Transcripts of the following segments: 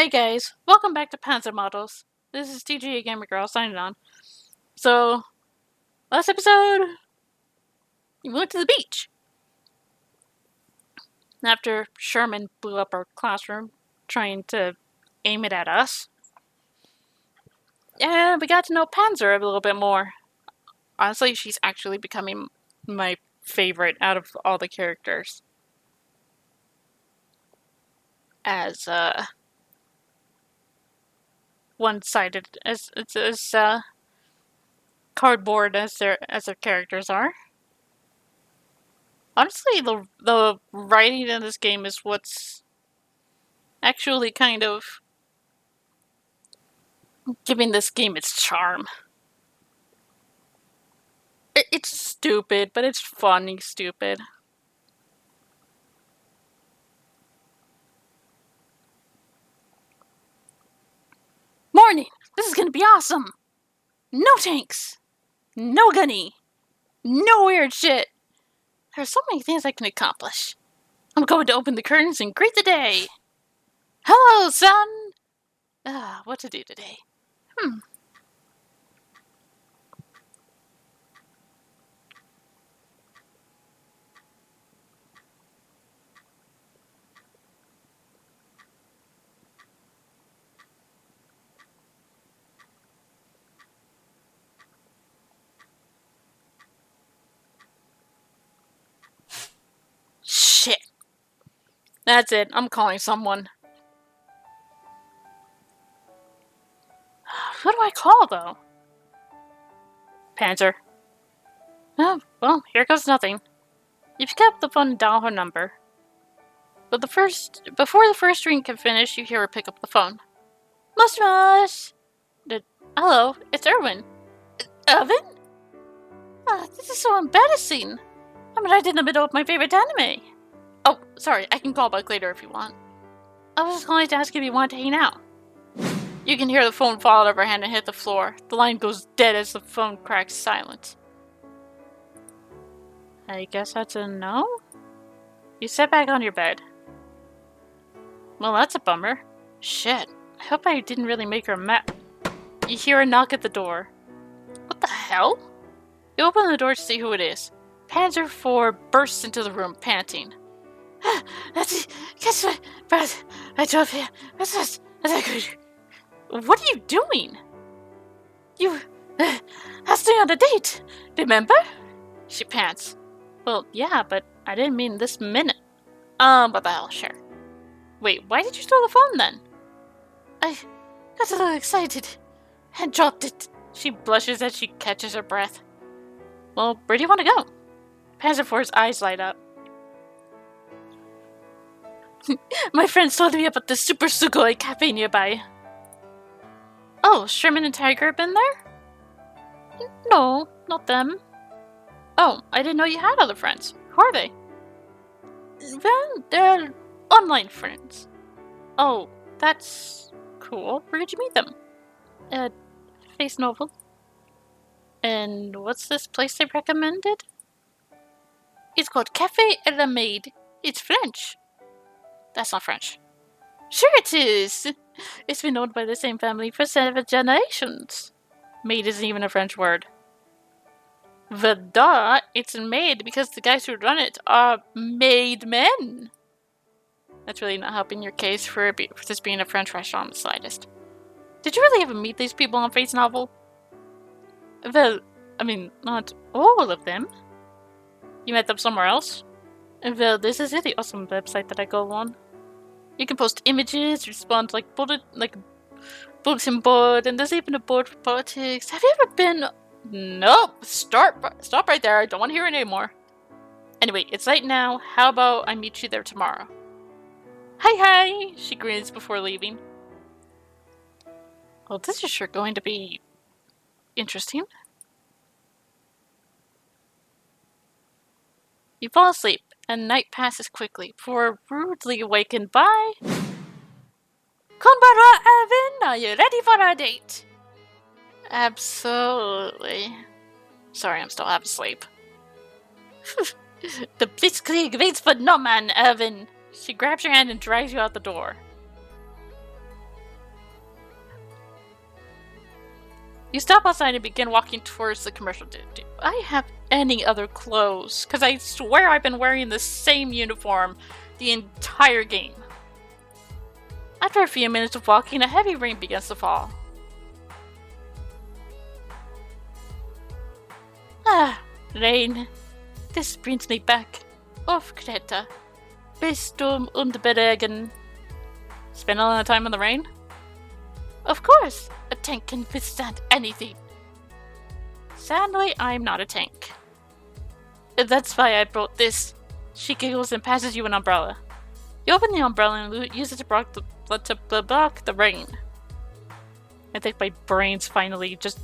Hey guys, welcome back to Panzermadels. This is TG Gamer Girl signing on. So, last episode, we went to the beach. After Sherman blew up our classroom, trying to aim it at us. And we got to know Panzer a little bit more. Honestly, she's actually becoming my favorite out of all the characters. As, one-sided as cardboard as their characters are. Honestly, the writing in this game is what's actually kind of giving this game its charm. It's stupid, but it's funny stupid. Morning! This is gonna be awesome! No tanks! No gunny! No weird shit! There are so many things I can accomplish. I'm going to open the curtains and greet the day! Hello, son! What to do today? Shit. That's it. I'm calling someone. Who do I call, though? Panzer. Oh, well, here goes nothing. You pick up the phone and dial her number. But before the first ring can finish, you hear her pick up the phone. Mosh! Hello, it's Erwin. Erwin? This is so embarrassing. I'm right in the middle of my favorite anime. Oh, sorry, I can call back later if you want. I was just calling to ask if you want to hang out. You can hear the phone fall out of her hand and hit the floor. The line goes dead as the phone cracks silent. I guess that's a no? You sit back on your bed. Well, that's a bummer. Shit, I hope I didn't really make her mad. You hear a knock at the door. What the hell? You open the door to see who it is. Panzer IV bursts into the room, panting. That's it. Guess what, brother? I drove here. That's good. What are you doing? You asked me on a date, remember? She pants. Well, yeah, but I didn't mean this minute. What the hell, sure. Wait, why did you steal the phone then? I got a little excited and dropped it. She blushes as she catches her breath. Well, where do you want to go? Panzer IV's eyes light up. My friends told me about the Super Sugoi cafe nearby. Oh, Sherman and Tiger have been there? No, not them. Oh, I didn't know you had other friends. Who are they? Well, they're online friends. Oh, that's cool. Where did you meet them? At Face Novel. And what's this place they recommended? It's called Café à la Maid. It's French. That's not French. Sure it is! It's been owned by the same family for 7 generations. Maid isn't even a French word. Duh, it's made because the guys who run it are made men. That's really not helping your case for this being a French restaurant in the slightest. Did you really ever meet these people on Face Novel? Well, I mean, not all of them. You met them somewhere else? Well, this is a really awesome website that I go on. You can post images, respond to bulletin board, and there's even a board for politics. Have you ever been? Nope. Stop right there. I don't want to hear it anymore. Anyway, it's late now. How about I meet you there tomorrow? Hi. She grins before leaving. Well, this is sure going to be interesting. You fall asleep, and night passes quickly before rudely awakened by... Konbanwa, Evan! Are you ready for our date? Absolutely. Sorry, I'm still half asleep. The Blitzkrieg waits for no man, Evan. She grabs your hand and drags you out the door. You stop outside and begin walking towards the commercial. Do I have any other clothes? Because I swear I've been wearing the same uniform the entire game. After a few minutes of walking, a heavy rain begins to fall. Ah, rain. This brings me back. Off Kreta. Bestum und Beregen. Spend a lot of time in the rain? Of course! A tank can withstand anything. Sadly, I'm not a tank. That's why I brought this. She giggles and passes you an umbrella. You open the umbrella and use it to block the rain. I think my brain's finally just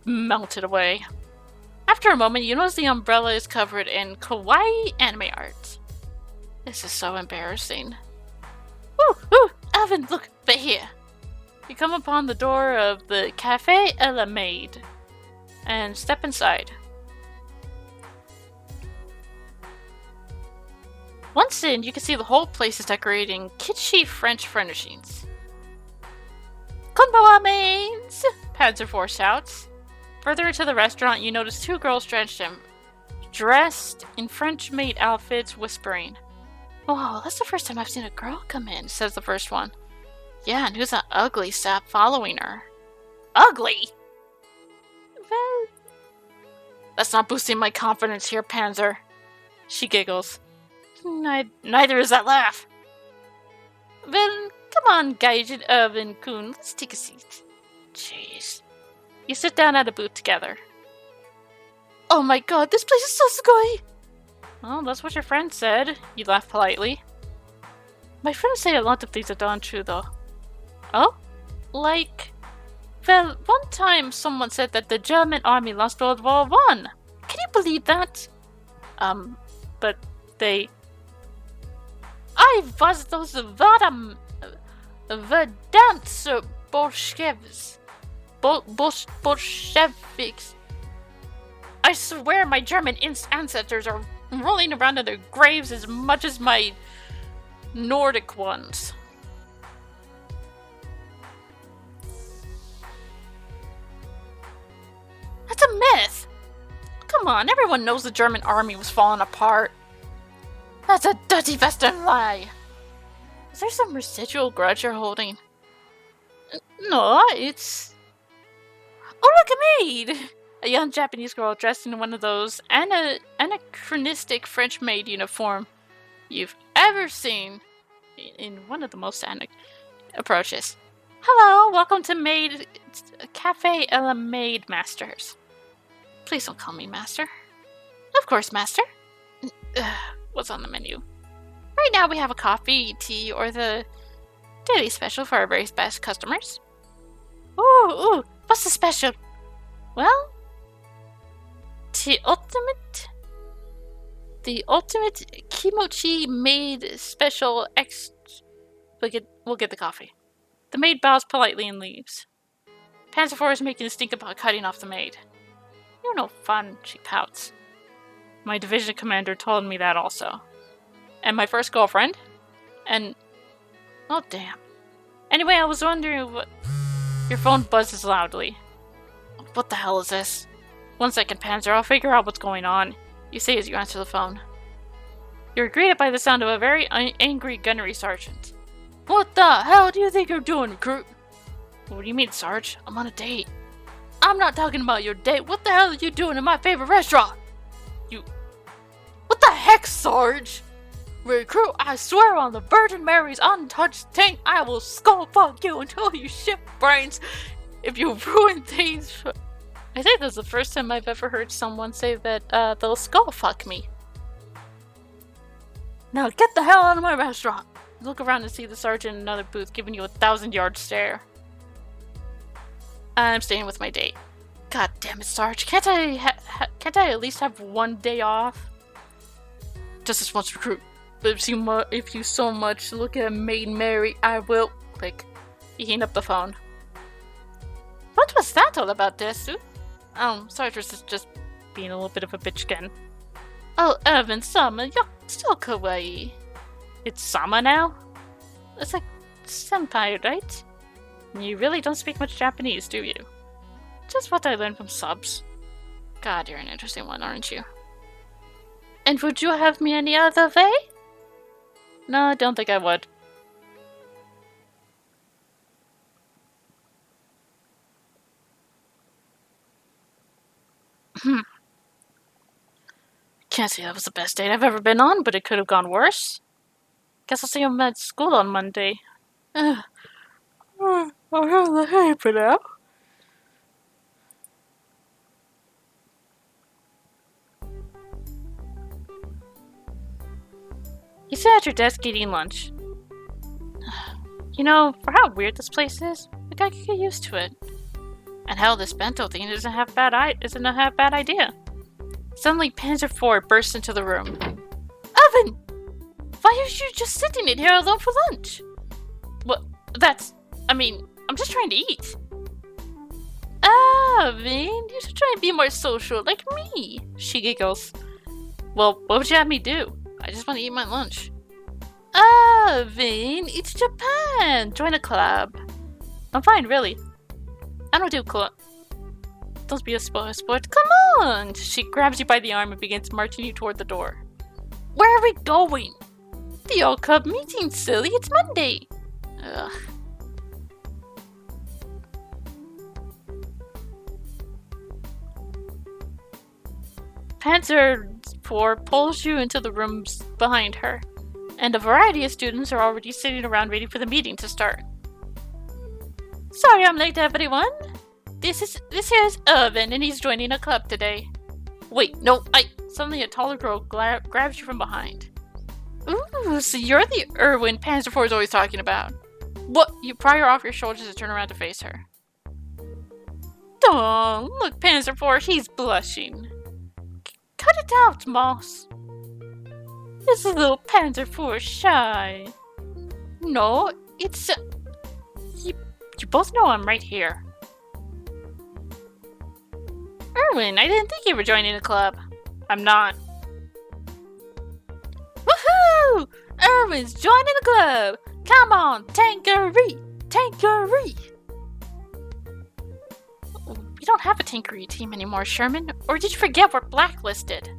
melted away. After a moment, you notice the umbrella is covered in kawaii anime art. This is so embarrassing. Ooh, Alvin, look, but here. You come upon the door of the Café à la Maid and step inside. Once in, you can see the whole place is decorated in kitschy French furnishings. Konbawa mains! Panzer shouts. Further into the restaurant, you notice two girls dressed in French-made outfits, whispering. "Whoa, that's the first time I've seen a girl come in," says the first one. "Yeah, and who's that ugly sap following her?" Ugly? Well, that's not boosting my confidence here, Panzer. She giggles. Neither is that laugh. Well, come on, Gaijin Irvin Kun, let's take a seat. Jeez. You sit down at a booth together. Oh my god, this place is so sugoi! Well, that's what your friend said. You laugh politely. My friends say a lot of things are untrue, though. Oh? Like... Well, one time someone said that the German army lost World War I. Can you believe that? But they... I was those Verdammt Bolsheviks. I swear my German ancestors are rolling around in their graves as much as my Nordic ones. That's a myth! Come on, everyone knows the German army was falling apart. That's a dirty Western lie! Is there some residual grudge you're holding? No, it's... Oh, look at me! A young Japanese girl dressed in one of those anachronistic French-made uniform you've ever seen in one of the most approaches. Hello, welcome to Café à la Maid Masters. Please don't call me Master. Of course, Master. What's on the menu? Right now we have a coffee, tea, or the daily special for our very best customers. Ooh, what's the special? Well, the ultimate kimochi made special We'll get the coffee. The maid bows politely and leaves. Panzer is making a stink about cutting off the maid. You're no fun, she pouts. My division commander told me that also. And my first girlfriend? And... oh, damn. Anyway, I was wondering what... Your phone buzzes loudly. What the hell is this? 1 second, Panzer. I'll figure out what's going on. You say as you answer the phone. You're greeted by the sound of a very angry gunnery sergeant. What the hell do you think you're doing, recruit? What do you mean, Sarge? I'm on a date. I'm not talking about your date. What the hell are you doing in my favorite restaurant? You... What the heck, Sarge? Recruit, I swear on the Virgin Mary's untouched tank, I will skull fuck you until you shit brains if you ruin things. I think that's the first time I've ever heard someone say that they'll skull fuck me. Now get the hell out of my restaurant. Look around and see the sergeant in another booth giving you a 1,000-yard stare. I'm staying with my date. God damn it, Sarge. Can't I at least have 1 day off? Just this once, recruit. But if you so much look at Maid Mary, I will... Click. You hang up the phone. What was that all about, Desu? Oh, Sarge was just being a little bit of a bitch again. Oh, Irvin-sama, you're so kawaii. It's Sama now? It's like senpai, right? You really don't speak much Japanese, do you? Just what I learned from subs. God, you're an interesting one, aren't you? And would you have me any other way? No, I don't think I would. Can't say that was the best date I've ever been on, but it could have gone worse. Guess I'll see him at school on Monday. I have the hay for now. You sit at your desk eating lunch. You know, for how weird this place is, I think I could get used to it. And hell, this bento thing isn't a half bad idea. Suddenly, Panzer IV bursts into the room. Oven! Why are you just sitting in here alone for lunch? Well, I'm just trying to eat. Oven, you should try and be more social, like me. She giggles. Well, what would you have me do? I just want to eat my lunch. Oven, it's Japan. Join a club. I'm fine, really. I don't do club. Don't be a sport. Come on! She grabs you by the arm and begins marching you toward the door. Where are we going? The old club meeting, silly. It's Monday. Ugh. Panzer IV pulls you into the rooms behind her, and a variety of students are already sitting around waiting for the meeting to start. Sorry I'm late, everyone. This here is Irvin, and he's joining a club today. Wait, no, Suddenly a taller girl grabs you from behind. Ooh, so you're the Irwin Panzer IV is always talking about. What? You pry her off your shoulders and turn around to face her. Oh, look, Panzer IV, he's blushing. Cut it out, Moss. Is a little Panzer IV shy? No, it's... You both know I'm right here. Irwin, I didn't think you were joining a club. I'm not. Woohoo! Irwin's joining the club! Come on, Tankery! Tankery! We don't have a Tankery team anymore, Sherman. Or did you forget we're blacklisted?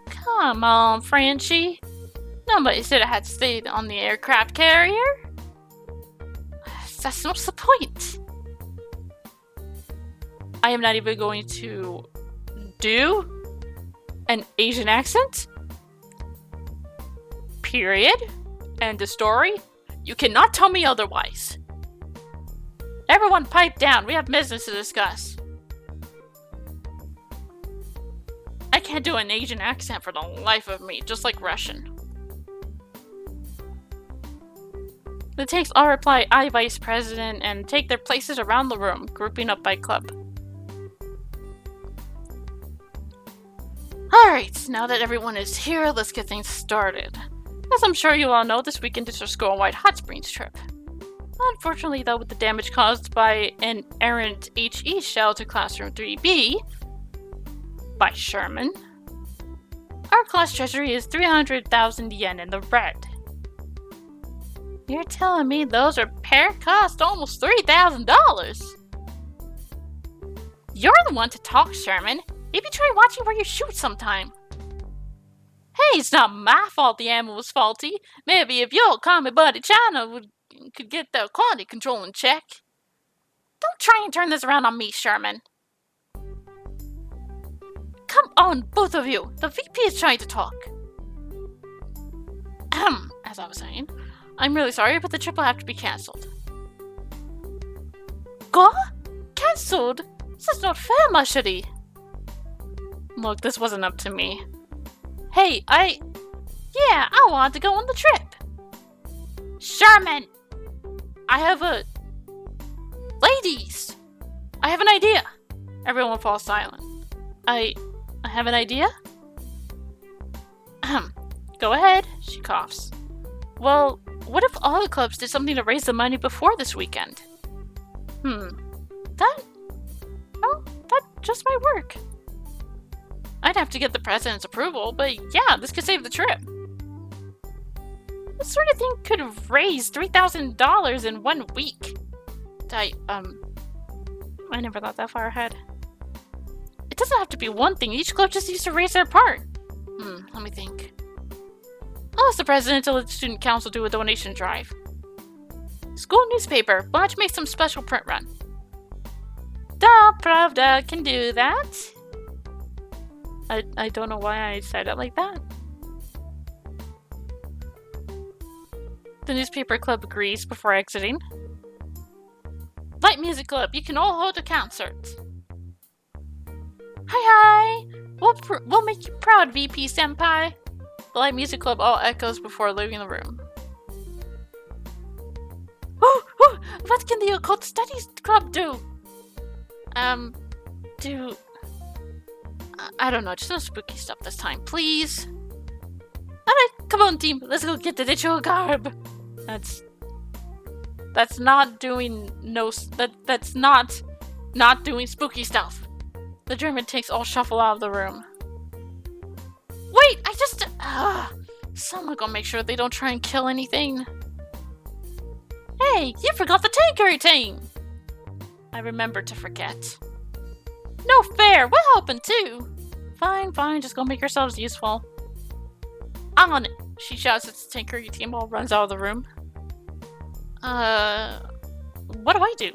Come on, Frenchie. Nobody said I had to stay on the aircraft carrier. That's not the point. I am not even going to do an Asian accent. Period. End of story. You cannot tell me otherwise. Everyone pipe down. We have business to discuss. I can't do an Asian accent for the life of me, just like Russian. The takes all reply I, Vice President, and take their places around the room, grouping up by club. Alright, now that everyone is here, let's get things started. As I'm sure you all know, this weekend is our school-wide Hot Springs trip. Unfortunately, though, with the damage caused by an errant HE shell to Classroom 3B by Sherman, our class treasury is 300,000 yen in the red. You're telling me those repair cost almost $3,000? You're the one to talk, Sherman. Maybe try watching where you shoot sometime. Hey, it's not my fault the ammo was faulty. Maybe if your commie buddy China could get the quality control in check. Don't try and turn this around on me, Sherman. Come on, both of you. The VP is trying to talk. As I was saying, I'm really sorry, but the trip will have to be cancelled. Go? Cancelled? This is not fair, ma chérie. Look, this wasn't up to me. Hey, I wanted to go on the trip. Sherman! Ladies! I have an idea. Everyone falls silent. I have an idea? Go ahead, she coughs. Well, what if all the clubs did something to raise the money before this weekend? That just might work. I'd have to get the president's approval, but yeah, this could save the trip. This sort of thing could have raised $3,000 in 1 week. I never thought that far ahead. It doesn't have to be one thing. Each club just needs to raise their part. Let me think. I'll ask the president to let the student council do a donation drive. School newspaper. Why don't you make some special print run? Da, Pravda can do that. I don't know why I said it like that. The newspaper club agrees before exiting. Light music club, you can all hold a concert. Hi! We'll make you proud, VP Senpai. The light music club all echoes before leaving the room. What can the occult studies club do? I don't know, just no spooky stuff this time, please. Alright, come on team, let's go get the ritual garb. That's not doing that's not doing spooky stuff. The German tanks all shuffle out of the room. Wait, someone gonna make sure they don't try and kill anything. Hey, you forgot the tankery team! I remembered to forget. No fair, we're helping too! Fine, just go make yourselves useful. On it! She shouts at the tankery team while runs out of the room. What do I do?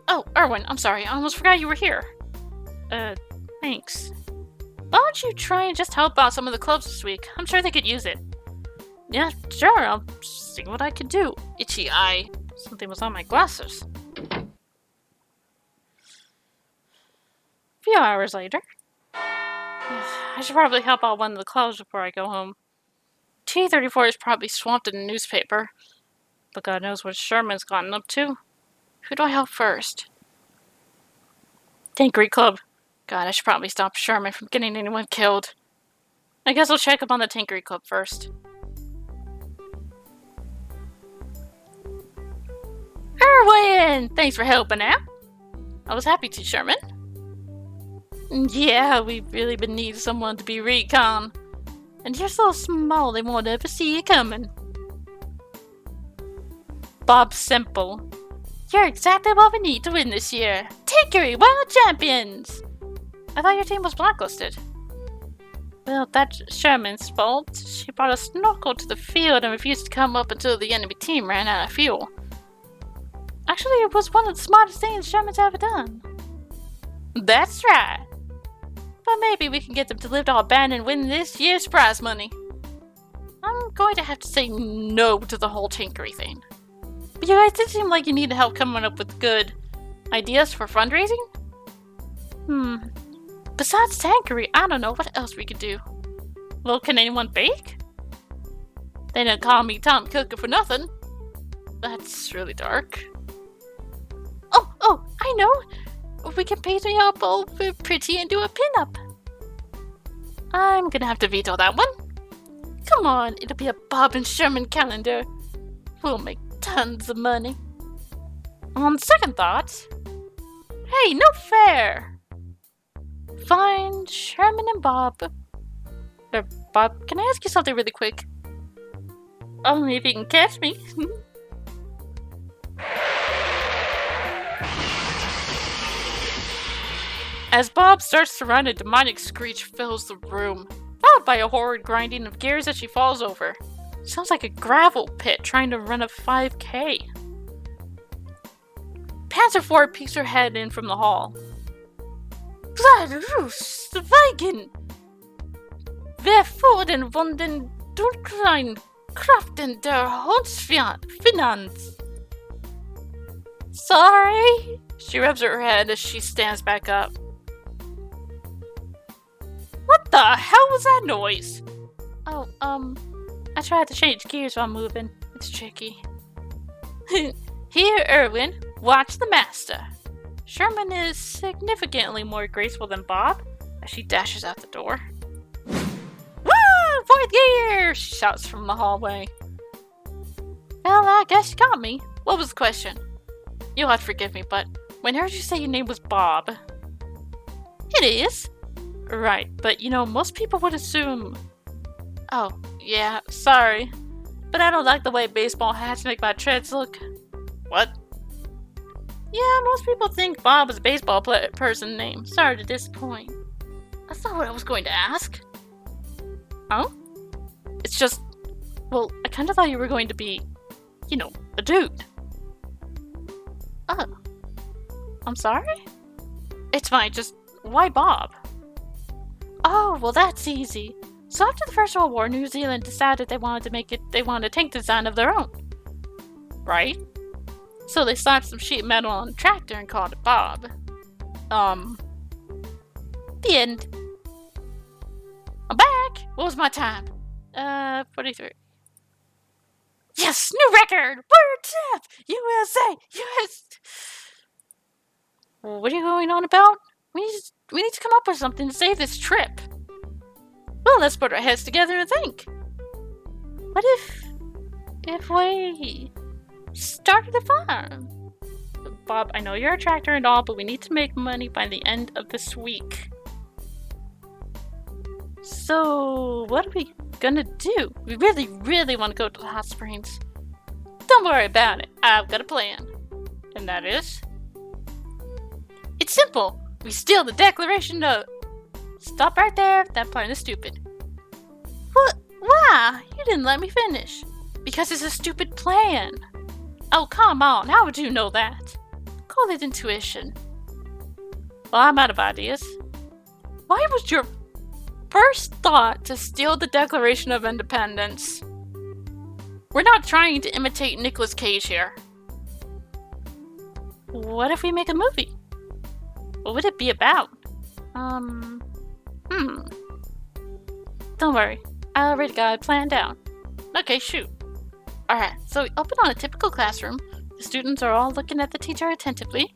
Oh, Erwin, I'm sorry, I almost forgot you were here. Thanks. Why don't you try and just help out some of the clubs this week? I'm sure they could use it. Yeah, sure, I'll see what I can do. Itchy eye. Something was on my glasses. A few hours later. I should probably help out one of the clubs before I go home. T-34 is probably swamped in the newspaper. But God knows what Sherman's gotten up to. Who do I help first? Tankery Club. God, I should probably stop Sherman from getting anyone killed. I guess I'll check up on the Tankery Club first. Erwin! Thanks for helping out. I was happy to, Sherman. Yeah, we've really been needing someone to be recon. And you're so small they won't ever see you coming. Bob Simple. You're exactly what we need to win this year. Tankery World Champions! I thought your team was blacklisted. Well, that's Sherman's fault. She brought a snorkel to the field and refused to come up until the enemy team ran out of fuel. Actually, it was one of the smartest things Sherman's ever done. That's right. But maybe we can get them to lift our ban and win this year's prize money. I'm going to have to say no to the whole tankery thing. But you guys did seem like you need help coming up with good ideas for fundraising? Besides tankery, I don't know what else we could do. Well, can anyone bake? They didn't call me Tom Cooker for nothing. That's really dark. Oh, I know! We can paint me up all pretty and do a pin-up. I'm gonna have to veto that one. Come on, it'll be a Bob and Sherman calendar. We'll make tons of money. On second thought... Hey, no fair! Fine, Sherman and Bob. Bob, can I ask you something really quick? Only if you can catch me. As Bob starts to run, a demonic screech fills the room, followed by a horrid grinding of gears as she falls over. Sounds like a gravel pit trying to run a 5K. Panzermadels peeks her head in from the hall. Gladrus, Weigen! Wer vor den Wunden dunklen Kraften der Hundsfinanz? Sorry? She rubs her head as she stands back up. What the hell was that noise? Oh, I tried to change gears while moving. It's tricky. Here, Erwin, watch the master. Sherman is significantly more graceful than Bob as she dashes out the door. Woo! Fourth gear! She shouts from the hallway. Well, I guess you got me. What was the question? You'll have to forgive me, but when I heard you say your name was Bob... It is. Right, but you know, most people would assume... Oh, yeah, sorry. But I don't like the way baseball hats make my treads look. What? Yeah, most people think Bob is a baseball person name. Sorry to disappoint. That's not what I was going to ask. Oh? It's just... Well, I kind of thought you were going to be, you know, a dude. Oh. I'm sorry? It's fine, just... Why Bob? Oh, well that's easy. So after the First World War, New Zealand decided they wanted a tank design of their own. Right? So they slapped some sheet metal on a tractor and called it Bob. The end. I'm back! What was my time? 43. Yes! New record! World champ! USA! US! What are you going on about? We need to come up with something to save this trip. Well, let's put our heads together and think. What if we started a farm? Bob, I know you're a tractor and all, but we need to make money by the end of this week. So, what are we gonna do? We really, really want to go to the hot springs. Don't worry about it. I've got a plan. And that is? It's simple. We steal the Declaration of... Stop right there. That plan is stupid. What? Why? You didn't let me finish. Because it's a stupid plan. Oh, come on. How would you know that? Call it intuition. Well, I'm out of ideas. Why was your first thought to steal the Declaration of Independence? We're not trying to imitate Nicolas Cage here. What if we make a movie? What would it be about? Don't worry. I already got it planned out. Okay, shoot. Alright, so we open on a typical classroom. The students are all looking at the teacher attentively.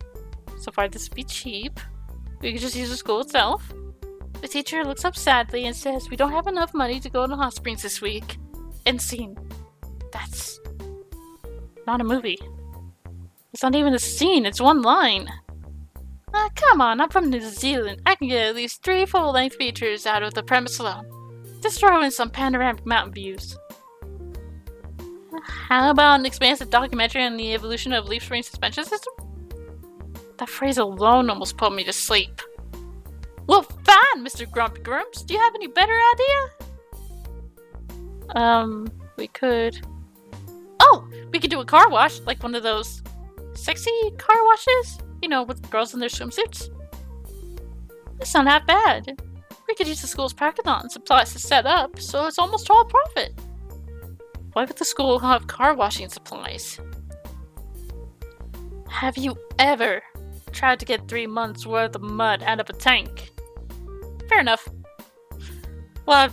So far, this would be cheap. We could just use the school itself. The teacher looks up sadly and says, "We don't have enough money to go to hot springs this week." End scene. That's not a movie. It's not even a scene, it's one line. Come on, I'm from New Zealand. I can get at least 3 full-length features out of the premise alone. Just throw in some panoramic mountain views. How about an expansive documentary on the evolution of leaf spring suspension system? That phrase alone almost put me to sleep. Well, fine, Mr. Grumpy Grumps. Do you have any better idea? We could... Oh! We could do a car wash, like one of those sexy car washes? You know, with girls in their swimsuits. That's not that bad. We could use the school's parking lot and supplies to set up, so it's almost all profit. Why would the school have car washing supplies? Have you ever tried to get 3 months worth of mud out of a tank? Fair enough. We'll have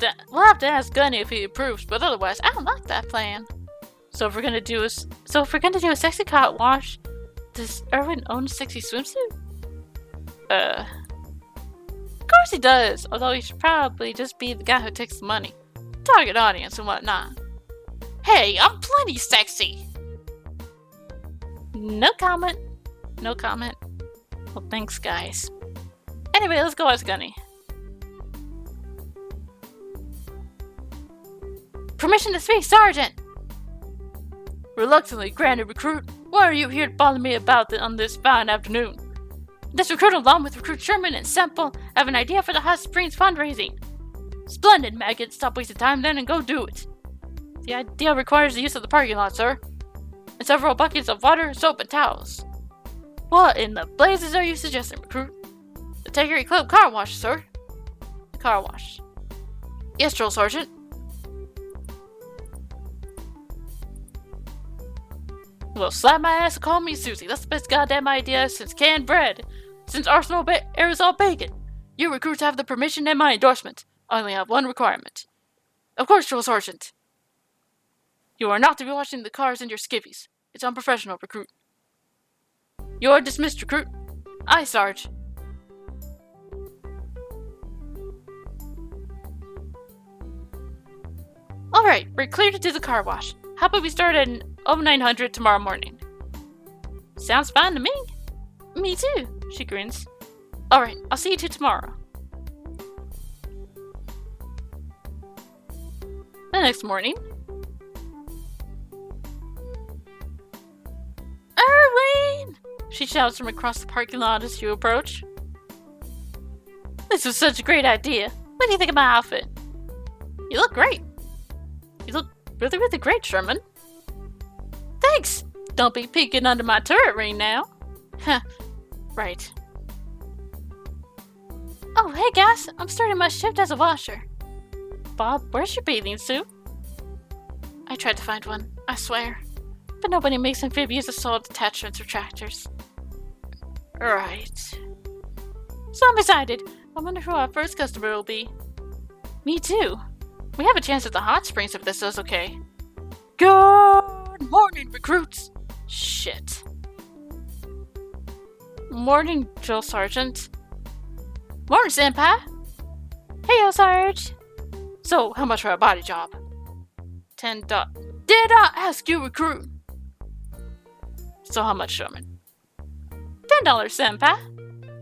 to ask Gunny if he approves, but otherwise, I don't like that plan. So if we're gonna do a sexy car wash, does Erwin own a sexy swimsuit? Of course he does, although he should probably just be the guy who takes the money. Target audience and whatnot. Hey, I'm plenty sexy! No comment. No comment. Well, thanks, guys. Anyway, let's go ask Gunny. Permission to speak, Sergeant! Reluctantly granted, recruit. What are you here to bother me about on this fine afternoon? This recruit, along with Recruit Sherman and Semple, have an idea for the Hot Springs fundraising. Splendid, maggot. Stop wasting time then and go do it. The idea requires the use of the parking lot, sir. And several buckets of water, soap, and towels. What in the blazes are you suggesting, recruit? The Tankery Club car wash, sir. The car wash. Yes, Drill Sergeant. Well, slap my ass and call me Susie. That's the best goddamn idea since canned bread. Since Arsenal aerosol bacon. You recruits have the permission and my endorsement. I only have one requirement. Of course, Drill Sergeant. You are not to be washing the cars in your skivvies. It's unprofessional, recruit. You are dismissed, recruit. Aye, Sarge. Alright, we're clear to do the car wash. How about we start at 0900 tomorrow morning? Sounds fine to me. Me too, she grins. Alright, I'll see you two tomorrow. The next morning. Erwin! She shouts from across the parking lot as you approach. This was such a great idea. What do you think of my outfit? You look great. You look really, really great, Sherman. Thanks! Don't be peeking under my turret ring now. Huh. Right. Oh, hey guys. I'm starting my shift as a washer. Bob, where's your bathing suit? I tried to find one, I swear. But nobody makes amphibious assault attachments or tractors. Right. So I'm excited. I wonder who our first customer will be. Me too. We have a chance at the hot springs if this is okay. Good morning, recruits! Shit. Morning, Drill Sergeant. Morning, Senpai! Heyo, Sarge! So, how much for a body job? $10. Did I ask you, recruit? So how much, Sherman? $10, Senpai!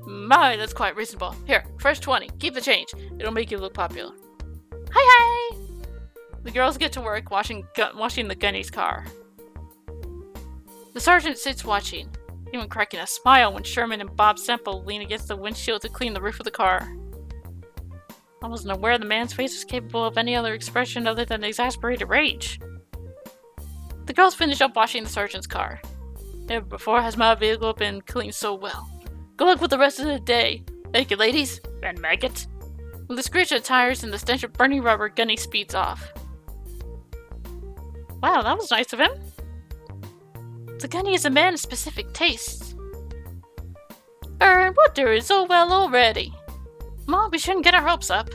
My, that's quite reasonable. Here, first 20. Keep the change. It'll make you look popular. Hi! The girls get to work washing the gunny's car. The sergeant sits watching, even cracking a smile when Sherman and Bob Semple lean against the windshield to clean the roof of the car. I wasn't aware the man's face was capable of any other expression other than exasperated rage. The girls finish up washing the sergeant's car. Never before has my vehicle been cleaned so well. Good luck with the rest of the day. Thank you, ladies. And maggot. With the screech of tires and the stench of burning rubber, Gunny speeds off. Wow, that was nice of him. The Gunny is a man of specific tastes. What doing so well already? Mom, we shouldn't get our hopes up.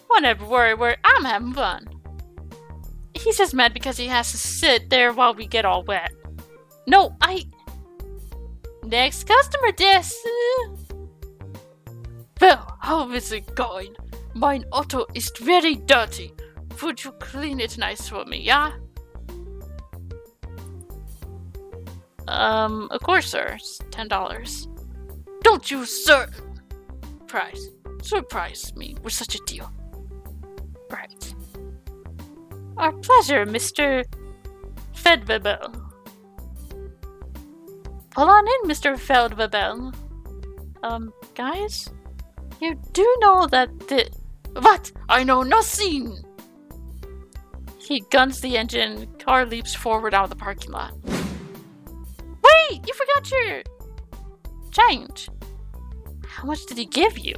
Whatever, worry, I'm having fun. He's just mad because he has to sit there while we get all wet. No, Next customer, des. Well, how is it going? Mine auto is very dirty. Would you clean it nice for me, yeah? Of course, sir. It's $10. Don't you, sir! Surprise me with such a deal. Right. Our pleasure, Mr. Feldwebel. Pull on in, Mr. Feldwebel. Guys? You do know that the... What? I know nothing! He guns the engine, car leaps forward out of the parking lot. Wait! You forgot your... change. How much did he give you?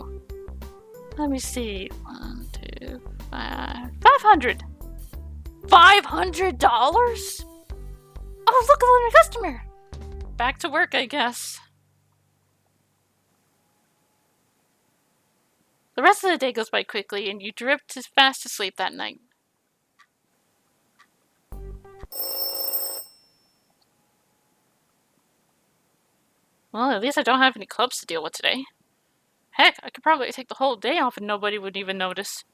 Let me see. 1, 2, 5... $500! $500? Oh, look, another customer! Back to work, I guess. The rest of the day goes by quickly, and you drift fast to sleep that night. Well, at least I don't have any clubs to deal with today. Heck, I could probably take the whole day off and nobody would even notice.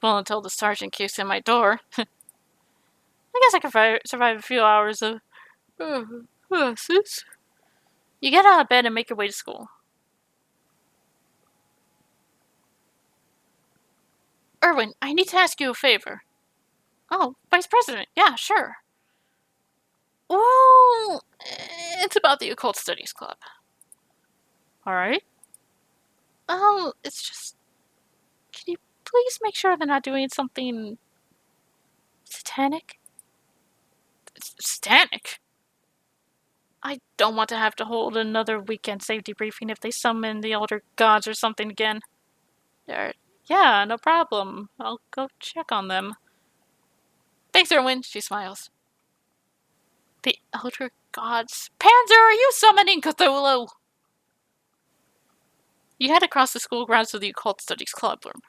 Well, until the sergeant kicks in my door. I guess I could survive a few hours of... sis. You get out of bed and make your way to school. Erwin, I need to ask you a favor. Oh, Vice President. Yeah, sure. Well, it's about the Occult Studies Club. Alright. It's just... Can you please make sure they're not doing something... satanic? Satanic? I don't want to have to hold another weekend safety briefing if they summon the Elder Gods or something again. Yeah, no problem. I'll go check on them. Thanks, Erwin, she smiles. The Elder Gods. Panzer, are you summoning Cthulhu? You head across the school grounds to the Occult Studies Club room.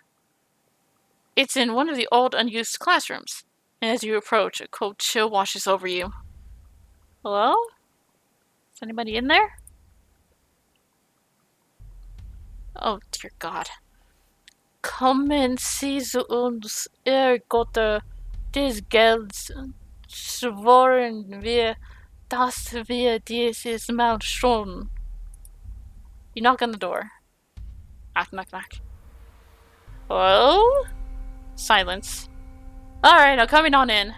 It's in one of the old, unused classrooms, and as you approach, a cold chill washes over you. Hello? Is anybody in there? Oh, dear God. Kommen Sie zu uns, Gott des Gelds, schworen wir, dass wir dieses Mal schon. You knock on the door. Knock, knock, knock. Hello? Silence. Alright, now coming on in.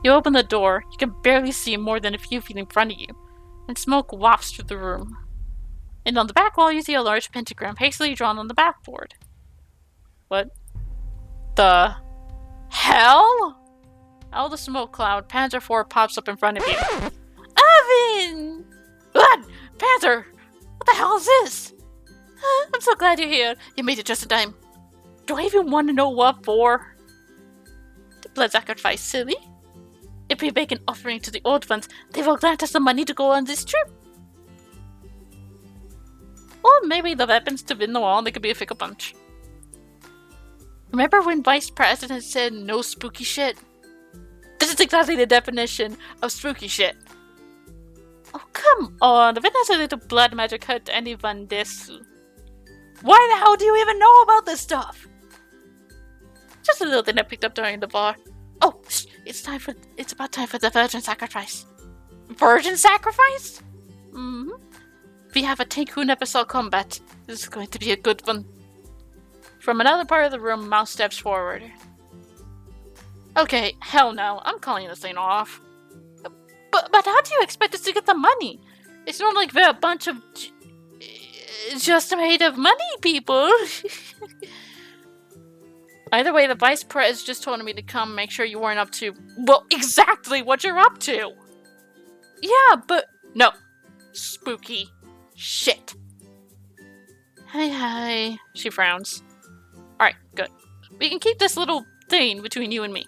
You open the door. You can barely see more than a few feet in front of you, and smoke wafts through the room. And on the back wall, you see a large pentagram hastily drawn on the backboard. What the hell? Out of the smoke cloud, Panzer IV pops up in front of you. Oven! Blood! Panzer! What the hell is this? I'm so glad you're here. You made it just in time. Do I even want to know what for? The blood sacrifice, silly. If we make an offering to the old ones, they will grant us the money to go on this trip. Or maybe the weapons to win the war, they could be a fickle bunch. Remember when Vice President said no spooky shit? This is exactly the definition of spooky shit. Oh, come on. When has a little blood magic hurt anyone this? Why the hell do you even know about this stuff? Just a little thing I picked up during the bar. Oh, shh, it's about time for the virgin sacrifice. Virgin sacrifice? Mm-hmm. We have a tank who never saw combat. This is going to be a good one. From another part of the room, Mouse steps forward. Okay, hell no. I'm calling this thing off. But how do you expect us to get the money? It's not like we're a bunch of just made of money people. Either way, the vice pres just told me to come make sure you weren't up to, well, exactly what you're up to. Yeah, but no. Spooky shit. Hi. She frowns. Alright, good. We can keep this little thing between you and me.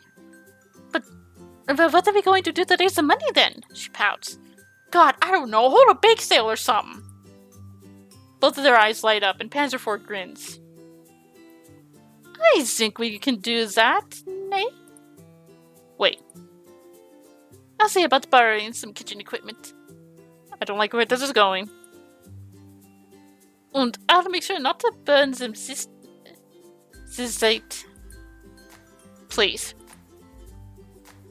But what are we going to do to raise the money then? She pouts. God, I don't know. Hold a bake sale or something. Both of their eyes light up and Panzer IV grins. I think we can do that, nay? Wait. I'll see about borrowing some kitchen equipment. I don't like where this is going. And I'll make sure not to burn them zizite. Please.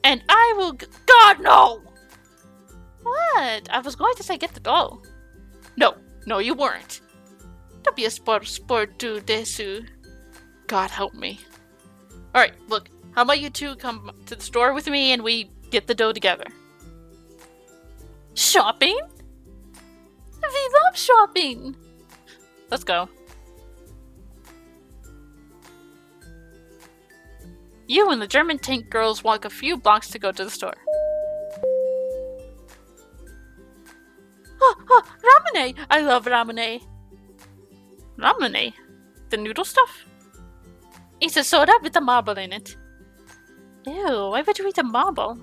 And I will God, no! What? I was going to say get the doll. No, you weren't. Don't be a sport do desu. God help me. Alright, look. How about you two come to the store with me and we get the dough together? Shopping? We love shopping. Let's go. You and the German tank girls walk a few blocks to go to the store. Oh, ramen! I love ramen. Ramen? The noodle stuff? It's a soda with a marble in it. Ew, why would you eat a marble?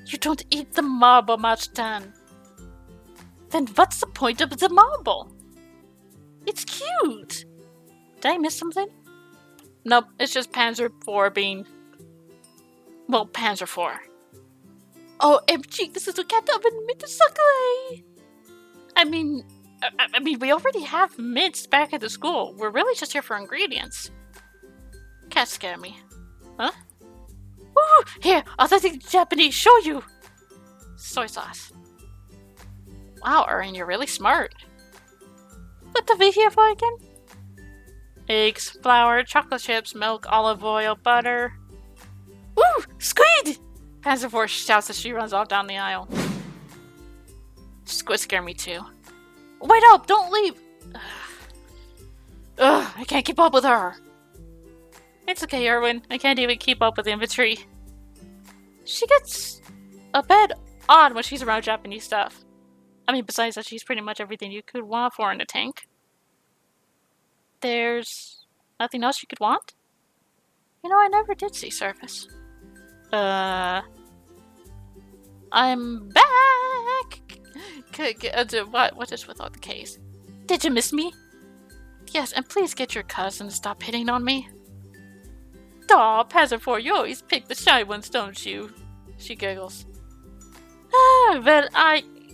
You don't eat the marble much, Dan. Then what's the point of the marble? It's cute. Did I miss something? Nope, it's just Panzer IV being... well, Panzer IV. Oh, MG, this is a cat oven mint-a-suckle. I mean, we already have mints back at the school. We're really just here for ingredients. Cats scare me. Huh? Woo! Here, authentic Japanese show you! Soy sauce. Wow, Erin, you're really smart. What are we here for again? Eggs, flour, chocolate chips, milk, olive oil, butter. Woo! Squid! Panzer IV shouts as she runs off down the aisle. Squid scare me too. Wait up! Don't leave! Ugh, I can't keep up with her. It's okay, Erwin. I can't even keep up with the inventory. She gets a bit odd when she's around Japanese stuff. I mean, besides that, she's pretty much everything you could want for in a tank. There's nothing else you could want? You know, I never did see service. I'm back! What is with all the K's? Did you miss me? Yes, and please get your cousin to stop hitting on me. Aw, Panzer IV, you always pick the shy ones, don't you? She giggles. Well,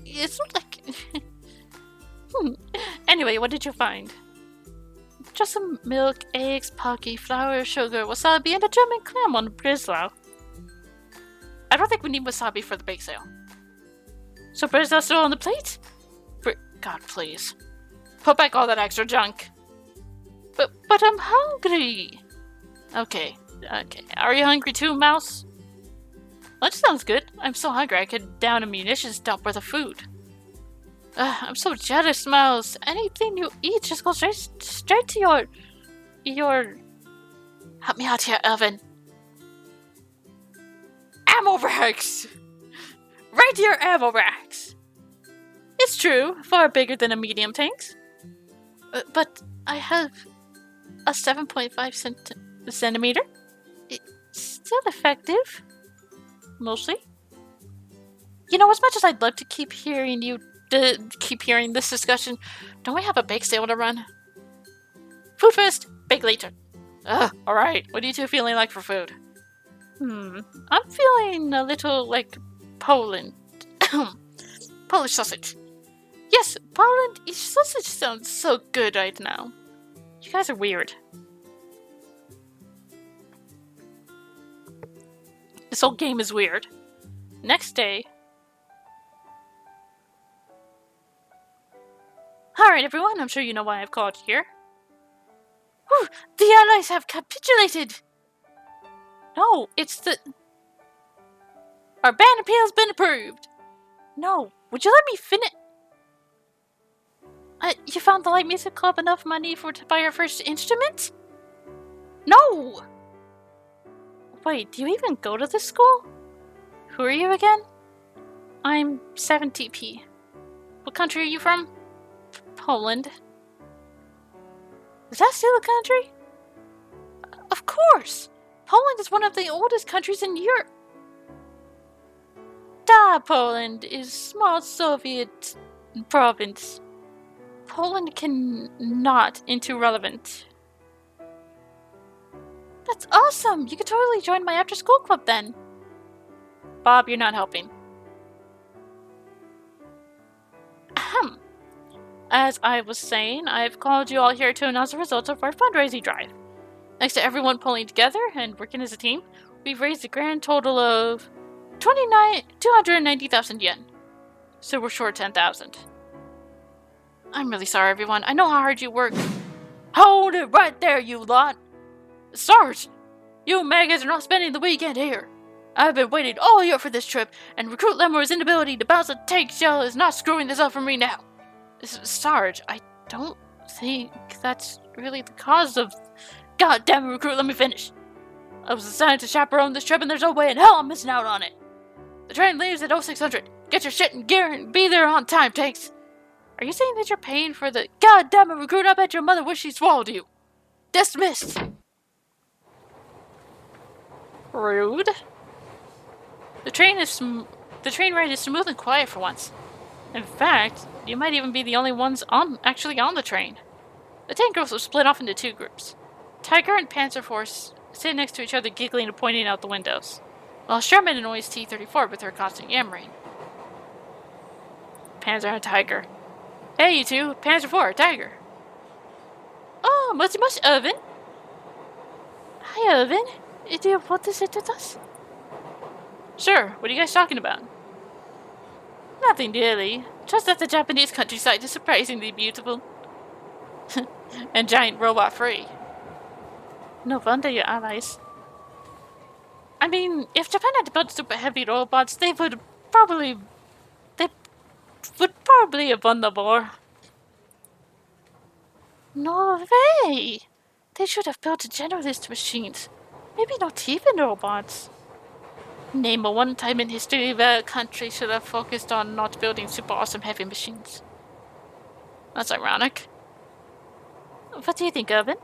it's not like... Anyway, what did you find? Just some milk, eggs, pocky, flour, sugar, wasabi, and a German clam on Breslau. I don't think we need wasabi for the bake sale. So Breslau's still on the plate? God, please. Put back all that extra junk. But I'm hungry. Okay. Are you hungry too, Mouse? Lunch sounds good. I'm so hungry I could down a munitions dump worth of food. I'm so jealous, Miles. Anything you eat just goes straight to your... Help me out here, Elvin. Ammo racks! Right to your ammo racks! It's true, far bigger than a medium tanks. But I have a 7.5 centimeter. It's still effective. Mostly. You know, as much as I'd love to keep hearing this discussion, don't we have a bake sale to run? Food first, bake later. Alright. What are you two feeling like for food? I'm feeling a little like Poland. Polish sausage. Yes, Poland sausage sounds so good right now. You guys are weird. This whole game is weird. Next day. Alright everyone, I'm sure you know why I've called you here. Whew, the Allies have capitulated! No, it's the... Our ban appeal's been approved! No, would you let me finish? You found the Light Music Club enough money to buy our first instrument? No! Wait, do you even go to this school? Who are you again? I'm 70p. What country are you from? Poland. Is that still a country? Of course! Poland is one of the oldest countries in Europe. Poland is small Soviet province. Poland cannot into relevant. That's awesome! You could totally join my after-school club then. Bob, you're not helping. Ahem. As I was saying, I've called you all here to announce the results of our fundraising drive. Thanks to everyone pulling together and working as a team, we've raised a grand total of 290,000 yen. So we're short 10,000. I'm really sorry, everyone. I know how hard you work. Hold it right there, you lot! Sarge! You maggots are not spending the weekend here. I've been waiting all year for this trip, and Recruit Lemuel's inability to bounce a tank shell is not screwing this up for me now. Sarge, I don't think that's really the cause of... God damn it, Recruit, let me finish. I was assigned to chaperone this trip, and there's no way in hell I'm missing out on it. The train leaves at 0600. Get your shit in gear and be there on time, tanks. Are you saying that you're paying for the... God damn it, Recruit, I bet your mother wished she swallowed you. Dismissed. Rude. The train ride is smooth and quiet for once. In fact, you might even be the only ones actually on the train. The tank girls were split off into two groups. Tiger and Panzer Force sit next to each other giggling and pointing out the windows, while Sherman annoys T-34 with her constant yammering. Panzer and Tiger. Hey, you two. Panzer 4, Tiger. Oh, much, Irvin. Hi, Irvin. Do you want to sit with us? Sure. What are you guys talking about? Nothing really. Just that the Japanese countryside is surprisingly beautiful. And giant robot free. No wonder you're allies. I mean, if Japan had built super heavy robots, they would probably have won the war. No way! They should have built generalist machines. Maybe not even robots. Name a one time in history where a country should have focused on not building super awesome heavy machines. That's ironic. What do you think, Irvin?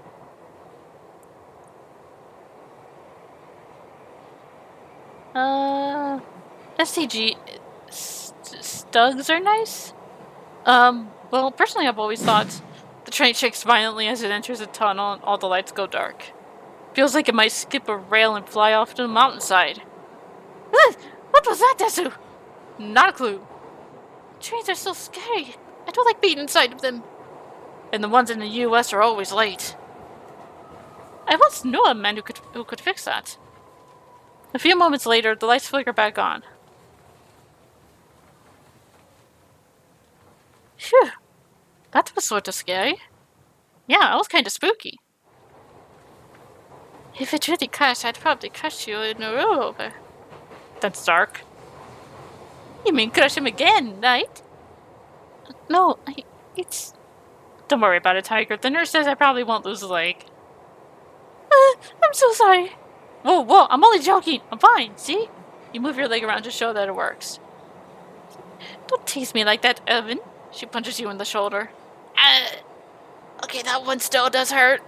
SCG... Stugs are nice? Well, personally I've always thought the train shakes violently as it enters a tunnel and all the lights go dark. Feels like it might skip a rail and fly off to the mountainside. What was that, Desu? Not a clue. Trains are so scary. I don't like being inside of them. And the ones in the US are always late. I once knew a man who could fix that. A few moments later, the lights flicker back on. Phew. That was sort of scary. Yeah, it was kind of spooky. If it really crashed, I'd probably crush you in a rollover. That's dark. You mean crush him again, right? No, it's... Don't worry about it, Tiger. The nurse says I probably won't lose a leg. I'm so sorry. Whoa, I'm only joking. I'm fine, see? You move your leg around to show that it works. Don't tease me like that, Evan. She punches you in the shoulder. Okay, that one still does hurt.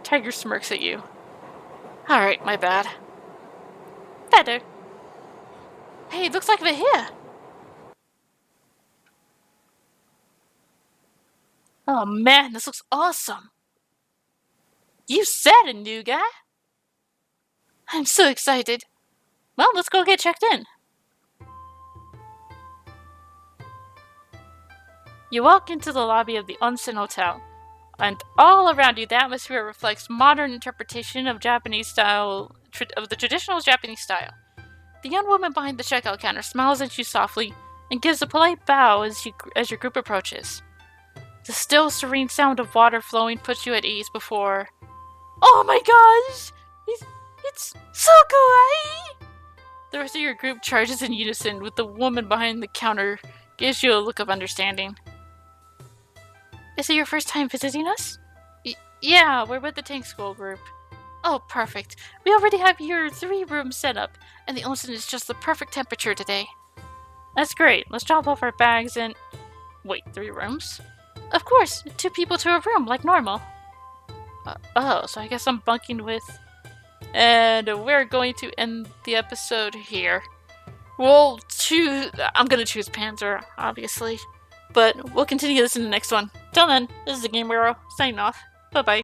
Tiger smirks at you. Alright, my bad. Better. Hey, it looks like we're here. Oh man, this looks awesome. You said it, new guy. I'm so excited. Well, let's go get checked in. You walk into the lobby of the Onsen Hotel, and all around you the atmosphere reflects modern interpretation of Japanese style, of the traditional Japanese style. The young woman behind the checkout counter smiles at you softly and gives a polite bow as your group approaches. The still, serene sound of water flowing puts you at ease before... Oh my gosh! It's so kawaii! The rest of your group charges in unison with the woman behind the counter gives you a look of understanding. Is it your first time visiting us? Yeah, we're with the Tank School group. Oh, perfect. We already have your 3 rooms set up, and the onsen is just the perfect temperature today. That's great. Let's drop off our bags and... Wait, 3 rooms? Of course, 2 people to a room, like normal. So I guess I'm bunking with... And we're going to end the episode here. I'm gonna choose Panzer, obviously. But we'll continue this in the next one. Till then, this is the Game Bureau, signing off. Bye-bye.